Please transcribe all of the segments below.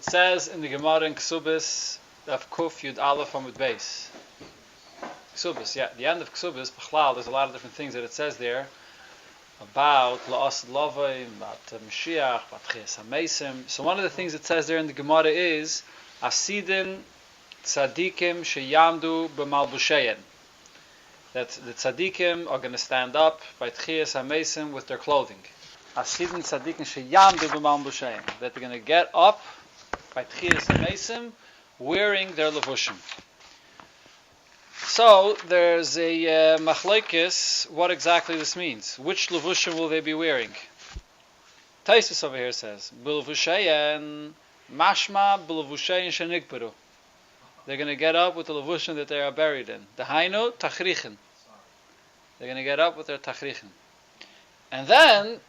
says in the Gemara in Ksubis, of Kuf Yud Aleph Amud Beis. Ksubis, yeah, the end of Ksubis, B'chlal, there's a lot of different things that it says there about La'asad Lavai, about Mashiach, about Chias HaMeisim. So one of the things it says there in the Gemara is Asidin Tzadikim Sheyamdu B'malbusheyen. That the Tzadikim are going to stand up by Chias HaMeisim with their clothing. Asidin Tzadikim Sheyamdu B'malbusheyen. That they're going to get up by Chias HaMeisim wearing their levushim. So there's a machlokes what exactly this means. Which levushim will they be wearing? Taisus over here says b'levushayin mashma b'levushayin shenikberu. They're going to get up with the levushim that they are buried in. The hainu tachrichin. They're going to get up with their tachrichin, and then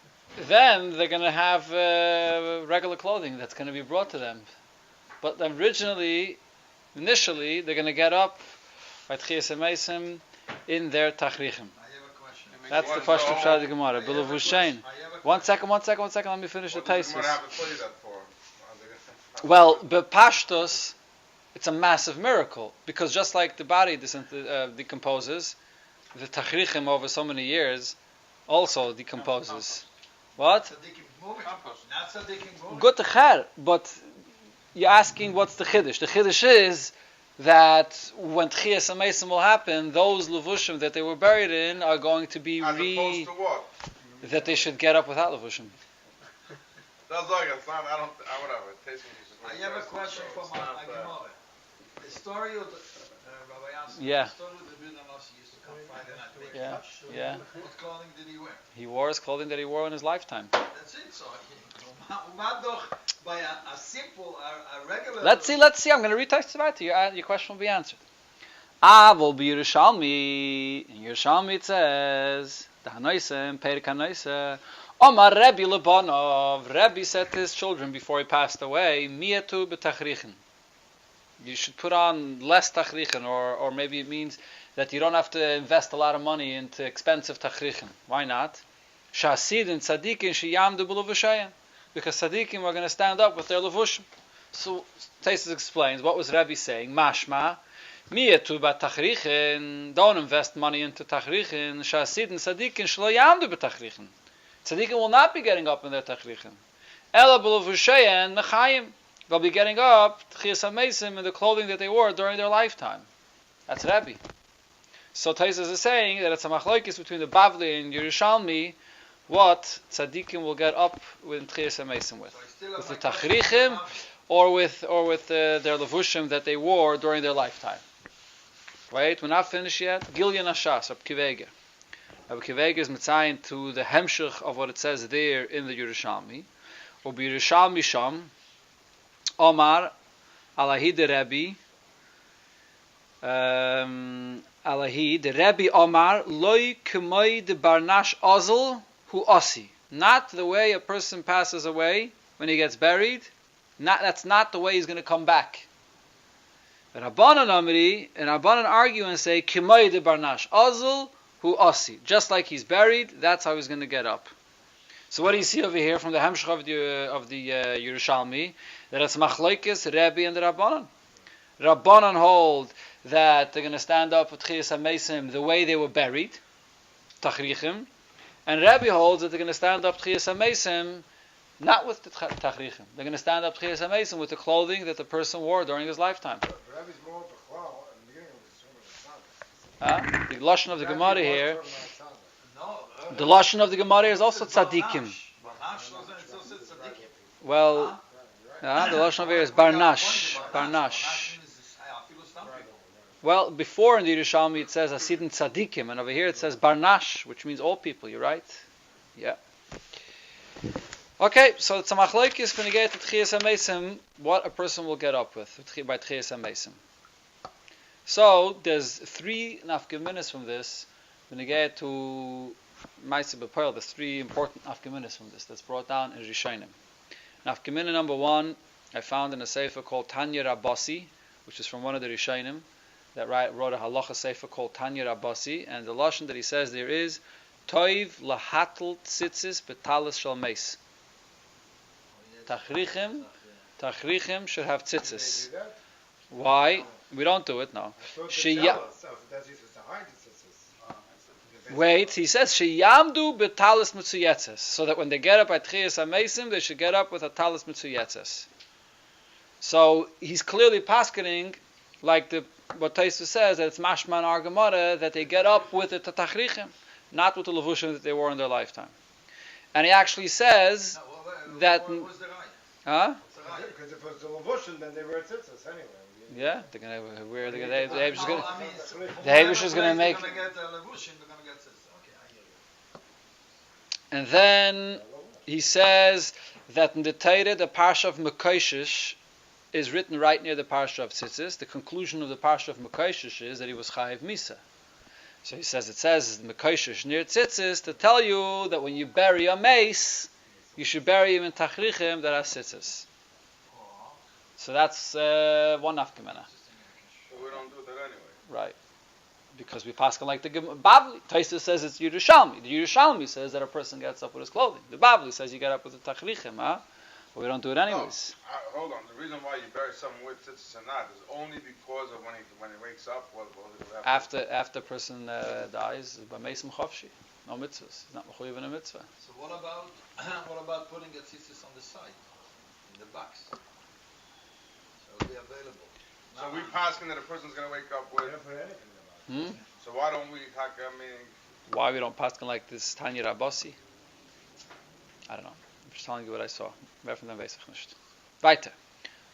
they're going to have regular clothing that's going to be brought to them. But initially, they're going to get up by Chias HaMeisim in their tachrichim. That's the question of Shad Gemara. One second, let me finish the Taisus. Well, Bepashtos, it's a massive miracle, because just like the body decomposes, the tachrichim over so many years also decomposes. What? Good to her, but you're asking what's the chiddush. The chiddush is that when Chias HaMeisim will happen, those levushim that they were buried in are going to be opposed to what? That they should get up without levushim. That's like it's not. Whatever. I have a question for my Gemara. The story of Rabbi Yasser. Yeah. The story of the Bnei Moshe used to come Friday night. Yeah. What clothing did he wear? He wore his clothing that he wore in his lifetime. That's it. So by a simple, a regular. Let's see. I'm going to read Taisus to you. Your question will be answered. Avol b'Yerushalmi. In Yerushalmi it says, the Hanoisem, Perik Hanoisem. Omar Rebbe Lebanov. Rebbe said to his children before he passed away, Miyatu b'tachrichin. You should put on less tachrichin, or maybe it means that you don't have to invest a lot of money into expensive tachrichin. Why not? Shasid and tzadikim sheyamdu b'levushayin. Because tzadikim are going to stand up with their levushim. So Taisus explains what was Rebbe saying. Mashma, miyatu b'tachrichin. Don't invest money into tachrichin. Shasid and tzadikim shlo yamdu b'tachrichin. Tzadikim will not be getting up in their tachrichin. Ela b'levushayin mechayim. They'll be getting up Chias HaMeisim in the clothing that they wore during their lifetime. That's Rebbe. So Taisus is saying that it's a machlokes between the Bavli and Yerushalmi what tzaddikim will get up with Chias HaMeisim with the tachrichim or with their levushim that they wore during their lifetime. Right? We're not finished yet. Gilyan Ashas, Reb Kivege. Reb Kivege is mitzayin to the hemshich of what it says there in the Yerushalmi. Ubi Yerushalmi Sham Omar Alahi de Rebbe Alahi de Rebbe Omar Loi K'moi de Barnash Ozel Hu Osi. Not the way a person passes away when he gets buried. That's not the way he's going to come back. Rabbanan Amri and Rabbanan argue and say K'moi de Barnash Ozel Hu Osi. Just like he's buried, that's how he's going to get up. So what do you see over here from the Hemshech of the Yerushalmi? That it's machlokes Rebbe and the Rabbanan. Rabbanan hold that they're going to stand up with Chias HaMeisim the way they were buried, tachrichim, and Rebbe holds that they're going to stand up Chias HaMeisim not with the tachrichim. They're going to stand up Chias HaMeisim with the clothing that the person wore during his lifetime. Rebbe's more b'chlal in the beginning of the The lashon of the Gemara here. The lashon of the Gemara is also tzadikim. Well, the lashon over here is barnash. Well, before in the Yerushalmi it says Asidin Tzadikim, and over here it says Barnash, which means all people. You're right? Yeah. Okay, so it's a machlokes when you get to Chias HaMeisim, what a person will get up with by Chias HaMeisim. So there's three nafkaminas from this. When you get to Ma'aseh B'Pearl, there's three important nafkaminas from this that's brought down in Rishonim. Nafkamina number one, I found in a sefer called Tanya Rabbasi, which is from one of the Rishonim that wrote a halacha sefer called Tanya Rabbasi, and the lashon that he says there is Toiv lahatl tzitzis betalis shel meis. Tachrichim Tachrichim should have Did tzitzis. they do that? Why? We don't do it now. I thought She- the jealous of that's used to hide the tzitzis. Wait, he says sheyamdu betalis mitzuyetzes, so that when they get up at Tchias HaMeisim, they should get up with a talis mitzuyetzes. So he's clearly paskening, like what Taisa says, that it's mashman argamara, that they get up with the tachrichim, not with the levushim that they wore in their lifetime. And he actually says that, What was the right? huh? Because if it was the Levushin, then they were tzitzis anyway. Yeah, they're gonna wear. The No, Havish I mean, the Havish is gonna make. They're gonna get levushin, they're gonna get this. Okay, I hear you. And then he says that in the Torah, the parsha of Mekoshish is written right near the parsha of Tzitzis. The conclusion of the parsha of Mekoshish is that he was chayiv misa. So he says, it says Mekoshish near Tzitzis to tell you that when you bury a mace, you should bury him in tachrichim that has Tzitzis. So that's one nafkamena. So we don't do that anyway. Right. Because we pass like the Bavli. Taisa says it's Yerushalmi. The Yerushalmi says that a person gets up with his clothing. The Bavli says you get up with the tachrichim, huh? But we don't do it anyways. No, hold on. The reason why you bury someone with tzitzis or not is only because of when he wakes up. What After a person dies, by Mesim Chavshi, no mitzvahs. He's not mechuyev in a mitzvah. So what about putting a tzitzis on the side, in the box? So it'll be available. So we passing that a person's gonna wake up with. They don't put anything in the box. So why don't we talk? I mean, Why we don't paskin like this Tanya Rabasi? I don't know. I'm just telling you what I saw. Wer von dem weiß ich nicht. Weiter.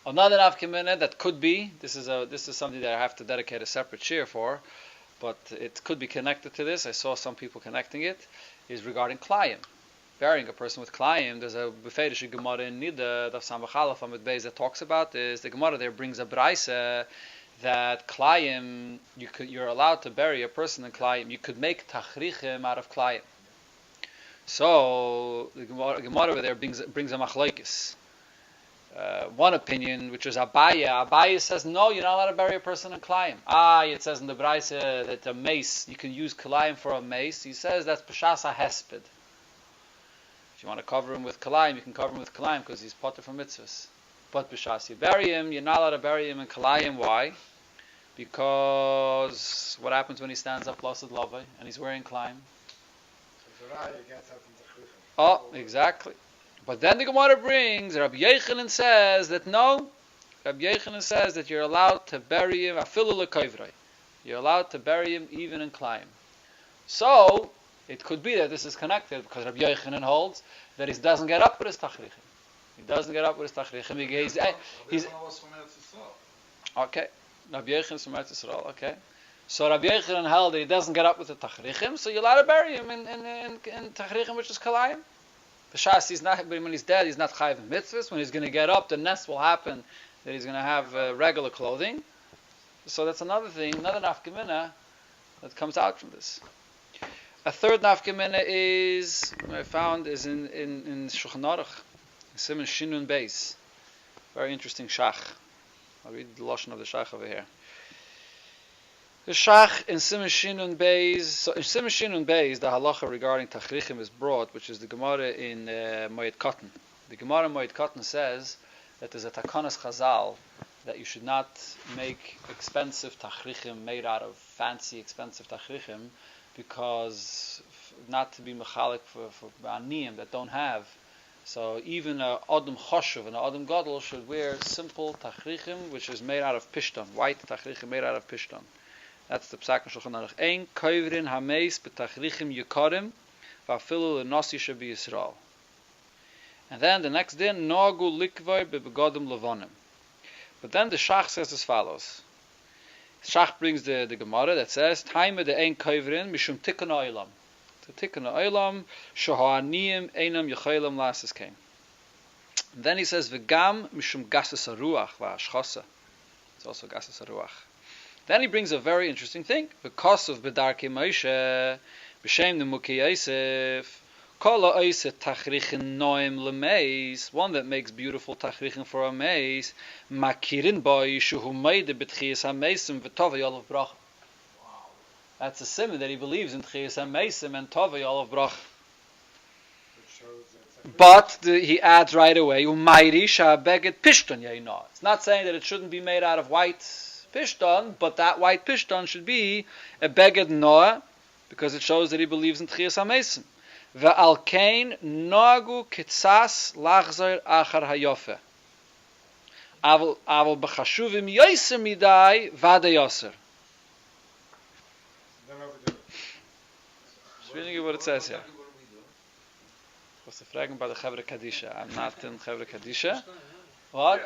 Another nafkamina that could be. This is something that I have to dedicate a separate shir for, but it could be connected to this. I saw some people connecting it. Is regarding klayim. Burying a person with klayim. There's a befedische Gemara in Nida, Daf Samachalaf Amid Beis that talks about this. The Gemara there brings a braisa that klayim, you're allowed to bury a person in klayim. You could make tachrichim out of klayim. So the Gemara over there brings a machlokes. One opinion, which is Abaya says no, you're not allowed to bury a person in klayim. It says in the braisa that a mace, you can use klayim for a mace. He says that's peshasa hesped. If you want to cover him with klayim, you can cover him with klayim because he's potter from mitzvahs. But b'shas, you bury him, you're not allowed to bury him in klayim. Why? Because what happens when he stands up lasad lavai and he's wearing klayim? Oh, exactly. But then the Gemara brings, Rabbi Yechanan says that no. Rabbi Yechanan says that you're allowed to bury him afilu lekovrei. You're allowed to bury him even in klayim. So it could be that this is connected because Rabbi Yechanan holds that he doesn't get up with his tachrichim. He doesn't get up with his tachrichim. He's okay. Rabbi Yechanan is from Eretz Yisrael. Okay. So Rabbi Yechanan held that he doesn't get up with the tachrichim, so you're allowed to bury him in tachrichim, which is kalayim. The shas, he's not, when he's dead, he's not chayiv in mitzvahs. When he's going to get up, the nest will happen that he's going to have regular clothing. So that's another thing, another nafkamina that comes out from this. A third nafkamina is, I found, is in Shulchan Aruch, Siman Shinun Beis. Very interesting shach. I'll read the lashon of the shach over here. The shach in Siman Shinun Beis. So in Siman Shinun Beis, the halacha regarding tachrichim is brought, which is the Gemara in Moed Katan. The Gemara in Moed Katan says that there's a takanas chazal that you should not make expensive tachrichim made out of fancy, expensive tachrichim, because not to be mechalik for aniyim that don't have. So even a adam choshev and a adam gadol should wear simple tachrichim, which is made out of pishton, white tachrichim made out of pishton. That's the psak in Shulchan Aruch. Ein koivrin hameis betachrichim yukarim va'afilu lenasi shebi Yisrael. And then the next day, nagu likvay bebegadim levanim. But then the shach says as follows. Shach brings the Gemara that says, Taime de ein koivrin mishum tikkun ha'olam. The tikkun ha'olam shoha'aniyim einam yecholam lasis came. And then he says, v'gam mishum gasas haruach va'ashchasa. It's also gasas haruach. Then he brings a very interesting thing. Because of Bedarke Moshe, B'Shem Nemuki Yosef, Kol ha'oiseh tachrichin noim lemeis, one that makes beautiful tachrichin for a mace, makirin boi shuhu meide b'tchias ha'meisim v'tovei olav bracha. That's a simon that he believes in tchias ha'meisim and tovei olav bracha. But he adds right away, Umayrisha beged pishton yaino. It's not saying that it shouldn't be made out of white pishton, but that white pishton should be a beged noah, because it shows that he believes in Tchias HaMesim. Ve'al kein nagu kitzas lachzer achar hayofe. Aval b'chashuvim yoser midai vada yoser. Don't overdo it. Just reading you what it says here. Was the fragen by the Chevre Kadisha. I'm not in Chevre Kadisha. What?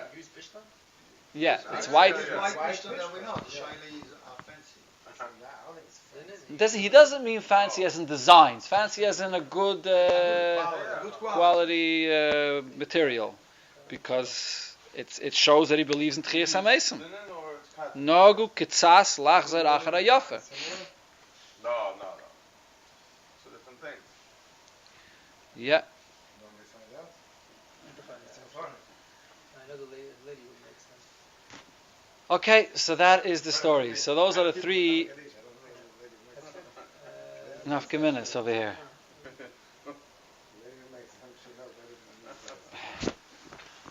Yeah, it's white. He doesn't mean fancy as in designs. Fancy as in a good quality material, because it shows that he believes in Tchias HaMesim. Nagu kitzas lachzer achar hayofe. No. It's a different thing. Yeah. Want me to find out? I know the lady would make sense. Okay, so that is the story. So those are the three nafkaminas over here.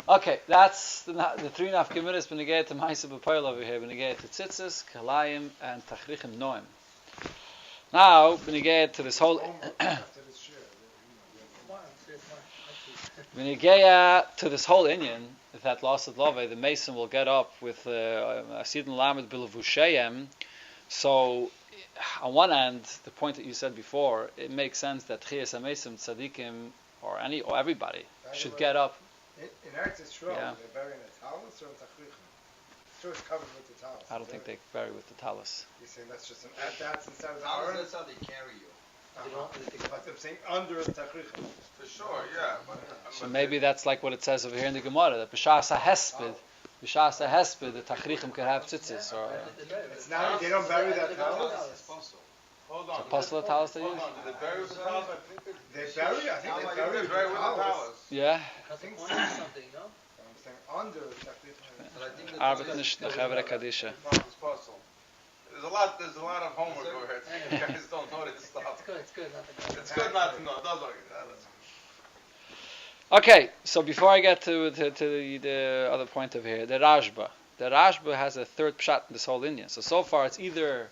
Okay, that's the three nafkaminas b'negei to Ma'aseh b'poil over here. B'negei to tzitzis, kalayim, and tachrichim noim. Now, b'negei to this whole b'negei to this whole inyan that lost at love, the mason will get up with asidin lamed bilavusheim. So, on one hand, the point that you said before, it makes sense that Tchias HaMesim, Tzadikim, or everybody should get up. In Eretz Yisrael, Yeah. they bury in a talus or in tachrichim? Sure, it's covered with the talus. I don't think they bury with the talus. You're saying that's just that's instead of the How urn? that's how they carry you. But I'm saying under the tachrichim. For sure, yeah. So maybe that's like what it says over here in the Gemara, that B'shas HaHesped, the Tachrichim could have tzitzis. Or It's not, they don't bury that talus? Hold it's a on. puzzle talus they use? Hold on. Did they bury with the talus? I think They bury, I think they they bury bury the with the talus. talus. Yeah. That's the point of something, no? I'm saying under the tachrichim. But I think Arbet nicht the Chevre Kadisha. It's puzzle. There's a lot of homework over here. You guys don't know this stuff. It's good not to go. It's good not to know. It does look like that. Okay, so before I get to the other point over here, the Rashba has a third pshat in this whole Indian. So far it's either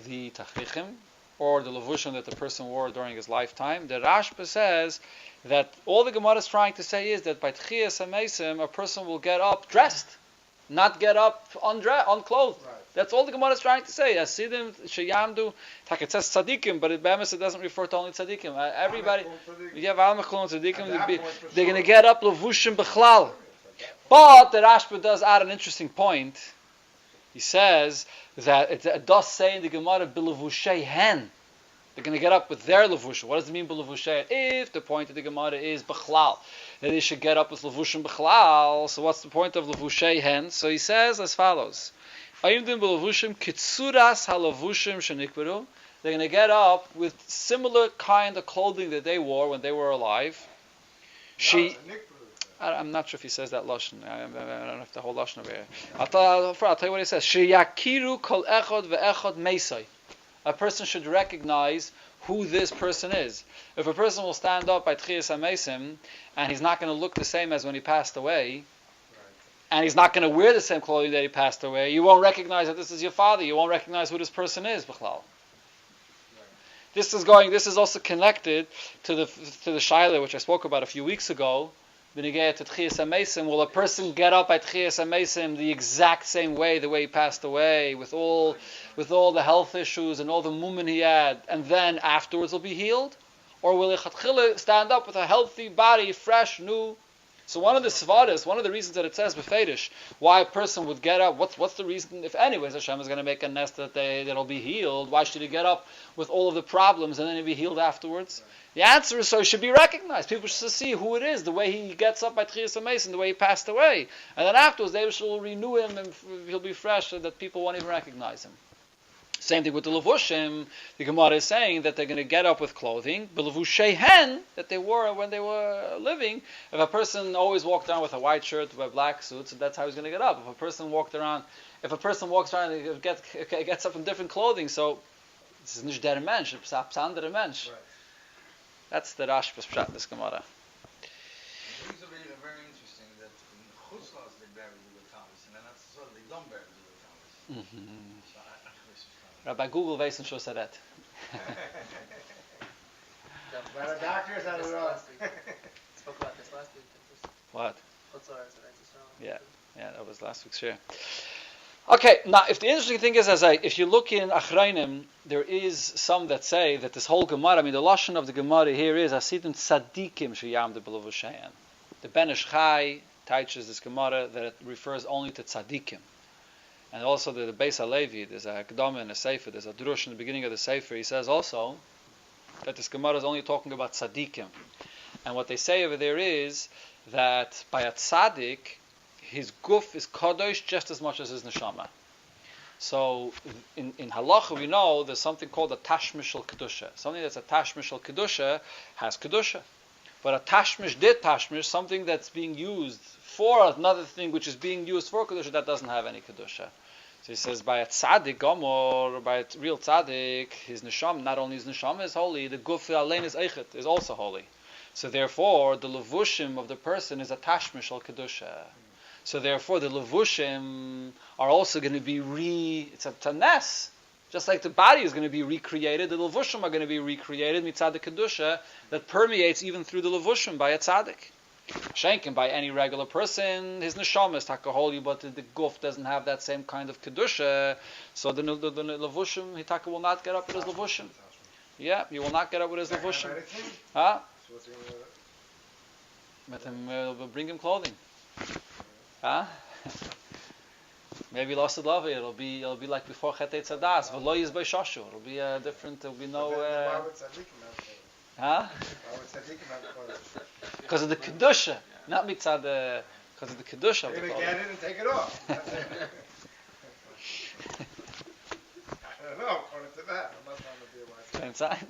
the Tachrichim or the Levushim that the person wore during his lifetime. The Rashba says that all the Gemara is trying to say is that by Tchias HaMesim, a person will get up dressed, not get up unclothed. Right. That's all the Gemara is trying to say. Asidim, Sheyamdu, it says Tzadikim, but it doesn't refer to only Tzadikim. Everybody, you have Al-Mechlon Tzadikim, they're going to get up Levushim Bechlal. But the Rashba does add an interesting point. He says that it does say in the Gemara, B'Levushei Hen. They're going to get up with their Levushim. What does it mean, B'Levushei? If the point of the Gemara is Bechlal, that they should get up with Levushim Bechlal, so what's the point of Levushei Hen? So he says as follows. They're going to get up with similar kind of clothing that they wore when they were alive. I'm not sure if he says that lashon. I don't know if the whole lashon over here. I'll tell you what he says. Sheyakiru kol echad ve'echad meisai. A person should recognize who this person is. If a person will stand up by Tchias HaMesim and he's not going to look the same as when he passed away, and he's not going to wear the same clothing that he passed away, you won't recognize that this is your father. You won't recognize who this person is, B'chlal. This is also connected to the Shaila, which I spoke about a few weeks ago. B'negei to Tchias HaMesim, will a person get up at Tchias HaMesim the exact same way, the way he passed away, with all the health issues and all the mumen he had, and then afterwards will be healed? Or will he stand up with a healthy body, fresh, new? So one of the svaras, one of the reasons that it says b'feidish, why a person would get up, what's the reason, if anyways Hashem is going to make a nest that'll be healed, why should he get up with all of the problems and then he'll be healed afterwards? The answer is so it should be recognized. People should see who it is, the way he gets up by Tchias HaMesim, the way he passed away. And then afterwards they will renew him and he'll be fresh so that people won't even recognize him. Same thing with the Levushim. The Gemara is saying that they're going to get up with clothing, B'Levushei Hen, that they wore when they were living. If a person always walked around with a white shirt, with black suits, that's how he's going to get up. If a person walks around and gets up in different clothing, so this is nicht der Mensch, it's a andere Mensch. Right. That's the Rashba's pshat in this Gemara. Lomberg is the Talis. Rabbi Google Weissen schon said that. But the doctors, I don't This know. last week. Spoke about this last week. What? What's ours? Right? Yeah. Yeah, that was last week's share. Okay, now if the interesting thing is, if you look in Achrayim, there is some that say that this whole Gemara, I mean the lashon of the Gemara here is Asidim Tzadikim Sheyamdu B'Levushayan. The Ben Ish Chai teaches this Gemara that it refers only to Tzadikim. And also the Beis HaLevi, there's a Kedama and a Sefer, there's a Drush in the beginning of the Sefer, he says also that this Gemara is only talking about Tzadikim. And what they say over there is that by a Tzadik, his guf is kadosh just as much as his neshama. So in halacha we know there's something called a tashmish al kedusha. Something that's a tashmish al kedusha has kedusha. But a tashmish did tashmish, something that's being used for another thing which is being used for kedusha, that doesn't have any kedusha. So he says by a tzaddik gomor, by a real tzaddik, his neshama, not only his neshama is holy, the guf alein is eichet, is also holy. So therefore the levushim of the person is a tashmish al kedusha. So therefore, the levushim are also going to be it's a tanes. Just like the body is going to be recreated, the levushim are going to be recreated, mitzad kedusha, that permeates even through the levushim by a tzaddik. Shenkin, by any regular person, his neshama is taka holy, but the guf doesn't have that same kind of kedusha, so the levushim, he taka will not get up with his levushim. Yeah, he will not get up with his levushim. Huh? Let him bring him clothing. Huh? Maybe lost love. It'll be like before Chetei Tzadas. V'lo yizbei shoshu. It'll be different. There'll be no. Huh? Because of the kedusha, not mitzad. Because of the kedusha. You're gonna get it and take it off. That's it. I don't know. According to that, I'm not trying to be a Same time.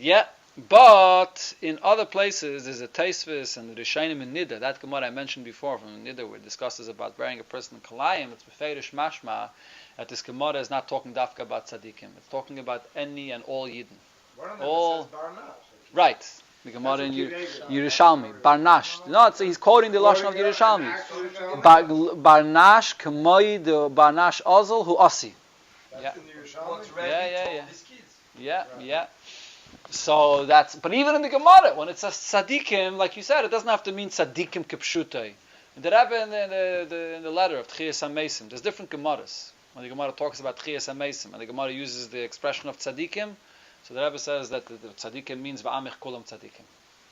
Yeah. But in other places, there's a Taisvis and the Rishonim in Nida. That Gemara I mentioned before from Nida, where it discusses about burying a person in Kalayim. It's Beferish Mashma that this Gemara is not talking dafka about Tzadikim. It's talking about any and all Yidden. One of them All says Barnash. right. The Gemara in Yerushalmi. Barnash. No, he's quoting the lashon of Yerushalmi. Barnash k'moi the Barnash Ozel hu Asi. Yeah. Yeah. So that's, but even in the Gemara, when it says tzadikim, like you said, it doesn't have to mean tzadikim kipshutai. In the Rebbe in the letter of Tchias HaMeisim, there's different Gemaras. When the Gemara talks about Tchias HaMeisim, and the Gemara uses the expression of tzadikim, so the Rebbe says that the tzadikim means va'amich kulam tzadikim.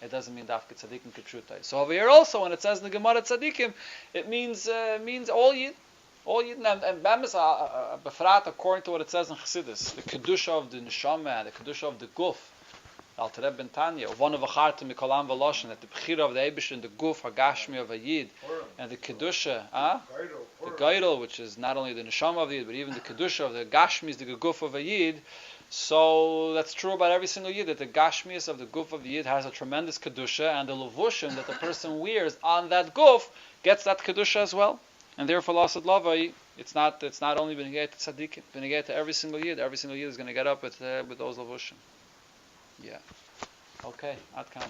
It doesn't mean dafke tzadikim kipshutai. So over here also, when it says in the Gemara tzadikim, it means all Yid. All Yidden, and Bemis befrat according to what it says in Chassidus, the kedusha of the neshama, the kedusha of the guf. Alter Rebbe ben Tanya, one of a charta mikolam v'loshen, that the bechira of the Eibush and the guf hagashmi of a Yid, and the kedusha, the gaidol, which is not only the neshama of the Yid, but even the kedusha of the gashmis, the guf of a Yid. So that's true about every single Yid, that the gashmis of the guf of the Yid has a tremendous kedusha, and the levushim that the person wears on that guf gets that kedusha as well. And therefore, Lasad Lavai, it's not only benegate to tzaddikim, benegate to every single Yid. Every single Yid is going to get up with those levushim. Yeah. Okay, Adkan.